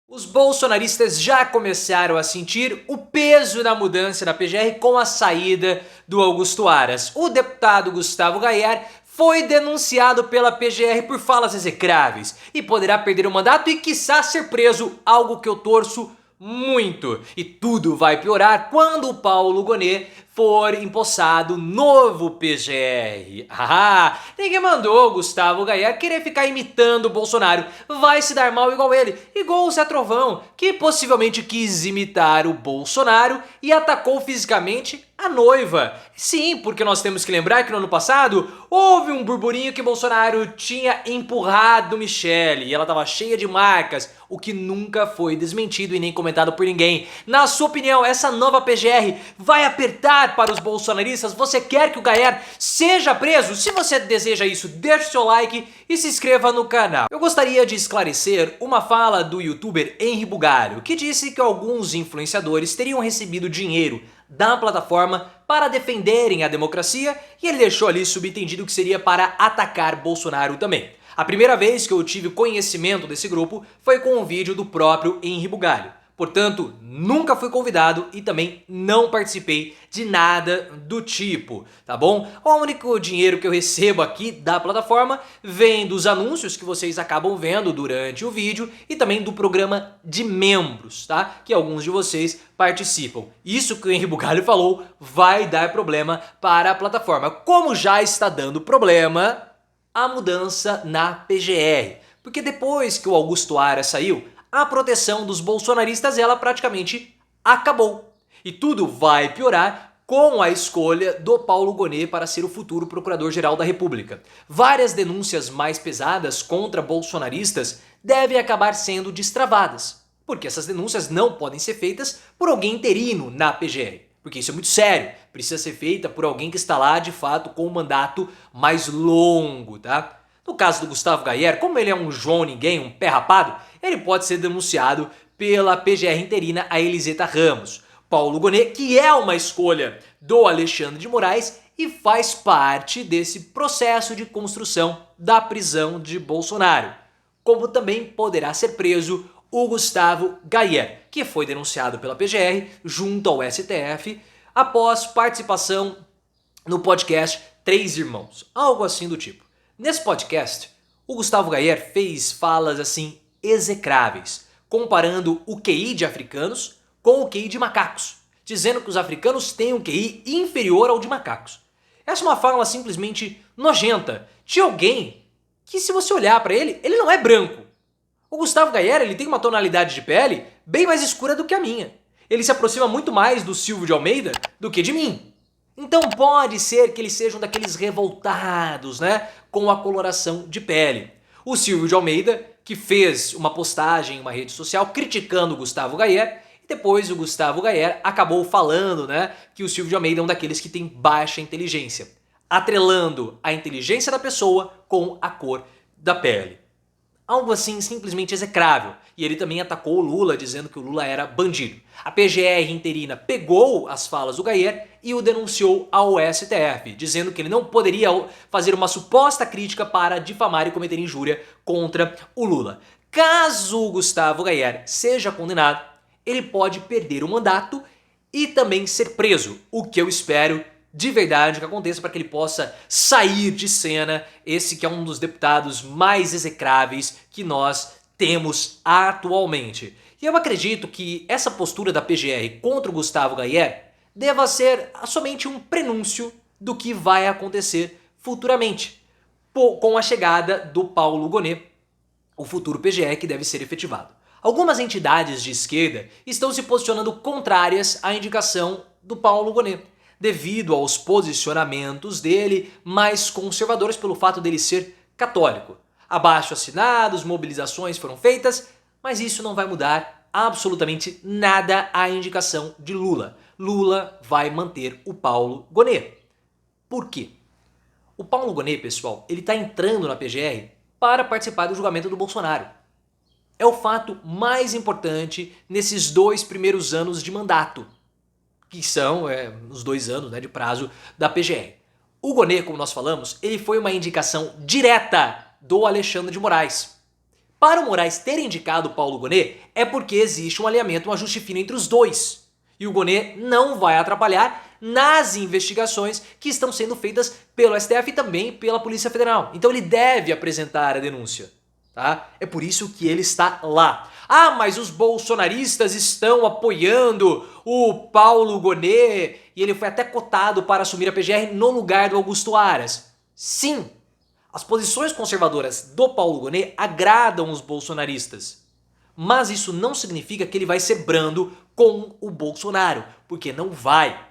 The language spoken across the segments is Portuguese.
Os bolsonaristas já começaram a sentir o peso da mudança da PGR com a saída do Augusto Aras. O deputado Gustavo Gayer foi denunciado pela PGR por falas execráveis e poderá perder o mandato e quiçá ser preso, algo que eu torço muito. E tudo vai piorar quando o Paulo Gonet for empossado novo PGR. Ninguém mandou o Gustavo Gayer querer ficar imitando o Bolsonaro. Vai se dar mal igual ele, igual o Zé Trovão, que possivelmente quis imitar o Bolsonaro e atacou fisicamente a noiva. Sim, porque nós temos que lembrar que no ano passado houve um burburinho que Bolsonaro tinha empurrado Michele e ela estava cheia de marcas, o que nunca foi desmentido e nem comentado por ninguém. Na sua opinião, essa nova PGR vai apertar para os bolsonaristas? Você quer que o Gayer seja preso? Se você deseja isso, deixe seu like e se inscreva no canal. Eu gostaria de esclarecer uma fala do youtuber Henri Bugalho, que disse que alguns influenciadores teriam recebido dinheiro da plataforma para defenderem a democracia e ele deixou ali subentendido que seria para atacar Bolsonaro também. A primeira vez que eu tive conhecimento desse grupo foi com um vídeo do próprio Henri Bugalho. Portanto, nunca fui convidado e também não participei de nada do tipo, tá bom? O único dinheiro que eu recebo aqui da plataforma vem dos anúncios que vocês acabam vendo durante o vídeo e também do programa de membros, tá? Que alguns de vocês participam. Isso que o Henri Bugalho falou vai dar problema para a plataforma, como já está dando problema a mudança na PGR. Porque depois que o Augusto Aras saiu, a proteção dos bolsonaristas ela praticamente acabou. E tudo vai piorar com a escolha do Paulo Gonet para ser o futuro Procurador-Geral da República. Várias denúncias mais pesadas contra bolsonaristas devem acabar sendo destravadas, porque essas denúncias não podem ser feitas por alguém interino na PGR, porque isso é muito sério, precisa ser feita por alguém que está lá de fato com um mandato mais longo, tá? No caso do Gustavo Gayer, como ele é um João Ninguém, um pé rapado, ele pode ser denunciado pela PGR interina a Eliseta Ramos. Paulo Gonet, que é uma escolha do Alexandre de Moraes e faz parte desse processo de construção da prisão de Bolsonaro. Como também poderá ser preso o Gustavo Gayer, que foi denunciado pela PGR junto ao STF após participação no podcast Três Irmãos, algo assim do tipo. Nesse podcast, o Gustavo Gayer fez falas assim execráveis, comparando o QI de africanos com o QI de macacos, dizendo que os africanos têm um QI inferior ao de macacos. Essa é uma fala simplesmente nojenta de alguém que, se você olhar para ele, ele não é branco. O Gustavo Gayer ele tem uma tonalidade de pele bem mais escura do que a minha. Ele se aproxima muito mais do Silvio de Almeida do que de mim. Então pode ser que eles sejam daqueles revoltados, né, com a coloração de pele. O Silvio de Almeida, que fez uma postagem em uma rede social criticando o Gustavo Gayer, e depois o Gustavo Gayer acabou falando, né, que o Silvio de Almeida é um daqueles que tem baixa inteligência, atrelando a inteligência da pessoa com a cor da pele. Algo assim simplesmente execrável. E ele também atacou o Lula, dizendo que o Lula era bandido. A PGR interina pegou as falas do Gayer e o denunciou ao STF, dizendo que ele não poderia fazer uma suposta crítica para difamar e cometer injúria contra o Lula. Caso o Gustavo Gayer seja condenado, ele pode perder o mandato e também ser preso, o que eu espero de verdade que aconteça para que ele possa sair de cena, esse que é um dos deputados mais execráveis que nós temos atualmente. E eu acredito que essa postura da PGR contra o Gustavo Gayer deva ser somente um prenúncio do que vai acontecer futuramente, com a chegada do Paulo Gonet, o futuro PGR que deve ser efetivado. Algumas entidades de esquerda estão se posicionando contrárias à indicação do Paulo Gonet, devido aos posicionamentos dele mais conservadores pelo fato dele ser católico. Abaixo-assinados, mobilizações foram feitas, mas isso não vai mudar absolutamente nada à indicação de Lula. Lula vai manter o Paulo Gonet. Por quê? O Paulo Gonet, pessoal, ele está entrando na PGR para participar do julgamento do Bolsonaro. É o fato mais importante nesses 2 primeiros anos de mandato, que são os 2 anos, né, de prazo da PGR. O Gonet, como nós falamos, ele foi uma indicação direta do Alexandre de Moraes. Para o Moraes ter indicado o Paulo Gonet, é porque existe um alinhamento, um ajuste fino entre os dois. E o Gonet não vai atrapalhar nas investigações que estão sendo feitas pelo STF e também pela Polícia Federal. Então ele deve apresentar a denúncia. Tá? É por isso que ele está lá. Ah, mas os bolsonaristas estão apoiando o Paulo Gonet e ele foi até cotado para assumir a PGR no lugar do Augusto Aras. Sim, as posições conservadoras do Paulo Gonet agradam os bolsonaristas. Mas isso não significa que ele vai ser brando com o Bolsonaro, porque não vai.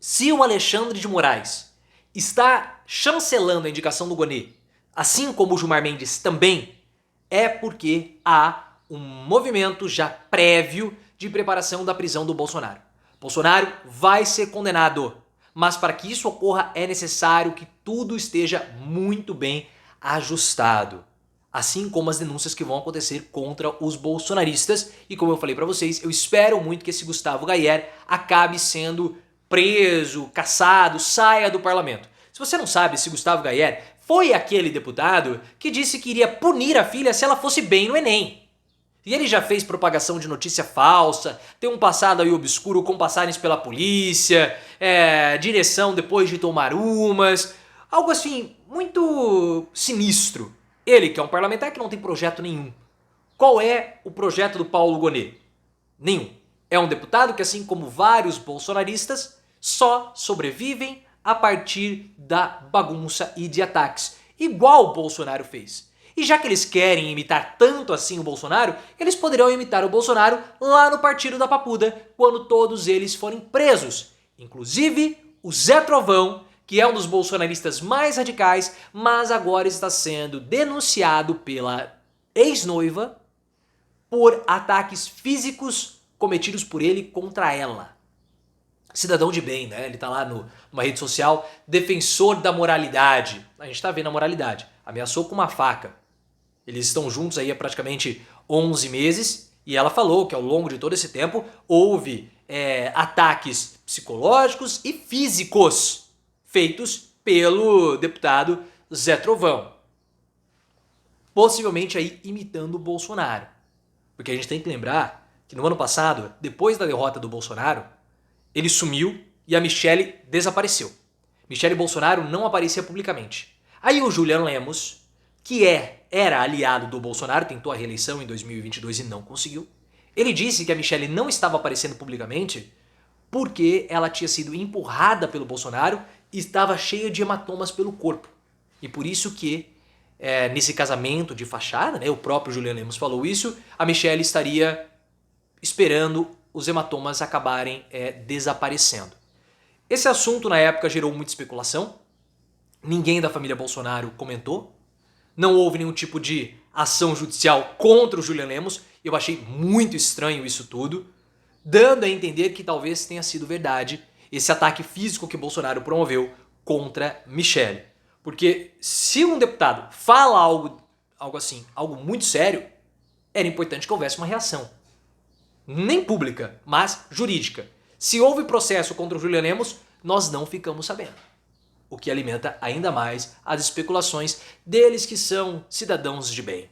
Se o Alexandre de Moraes está chancelando a indicação do Gonet, assim como o Gilmar Mendes também, é porque há um movimento já prévio de preparação da prisão do Bolsonaro. Bolsonaro vai ser condenado, mas para que isso ocorra é necessário que tudo esteja muito bem ajustado. Assim como as denúncias que vão acontecer contra os bolsonaristas. E como eu falei para vocês, eu espero muito que esse Gustavo Gayer acabe sendo preso, caçado, saia do parlamento. Se você não sabe, esse Gustavo Gayer foi aquele deputado que disse que iria punir a filha se ela fosse bem no Enem. E ele já fez propagação de notícia falsa, tem um passado aí obscuro com passagens pela polícia, direção depois de tomar umas, algo assim muito sinistro. Ele que é um parlamentar que não tem projeto nenhum. Qual é o projeto do Paulo Gonet? Nenhum. É um deputado que, assim como vários bolsonaristas, só sobrevivem a partir da bagunça e de ataques, igual o Bolsonaro fez. E já que eles querem imitar tanto assim o Bolsonaro, eles poderão imitar o Bolsonaro lá no Partido da Papuda, quando todos eles forem presos. Inclusive o Zé Trovão, que é um dos bolsonaristas mais radicais, mas agora está sendo denunciado pela ex-noiva por ataques físicos cometidos por ele contra ela. Cidadão de bem, né? Ele tá lá numa rede social, defensor da moralidade. A gente tá vendo a moralidade. Ameaçou com uma faca. Eles estão juntos aí há praticamente 11 meses e ela falou que ao longo de todo esse tempo houve ataques psicológicos e físicos feitos pelo deputado Zé Trovão. Possivelmente aí imitando o Bolsonaro. Porque a gente tem que lembrar que no ano passado, depois da derrota do Bolsonaro, ele sumiu e a Michelle desapareceu. Michelle Bolsonaro não aparecia publicamente. Aí o Juliano Lemos, que era aliado do Bolsonaro, tentou a reeleição em 2022 e não conseguiu. Ele disse que a Michelle não estava aparecendo publicamente porque ela tinha sido empurrada pelo Bolsonaro e estava cheia de hematomas pelo corpo. E por isso que nesse casamento de fachada, né, o próprio Juliano Lemos falou isso, a Michelle estaria esperando os hematomas acabarem desaparecendo. Esse assunto na época gerou muita especulação, ninguém da família Bolsonaro comentou, não houve nenhum tipo de ação judicial contra o Juliano Lemos, eu achei muito estranho isso tudo, dando a entender que talvez tenha sido verdade esse ataque físico que Bolsonaro promoveu contra Michelle. Porque se um deputado fala algo assim, algo muito sério, era importante que houvesse uma reação. Nem pública, mas jurídica. Se houve processo contra o Juliano Lemos, nós não ficamos sabendo. O que alimenta ainda mais as especulações deles que são cidadãos de bem.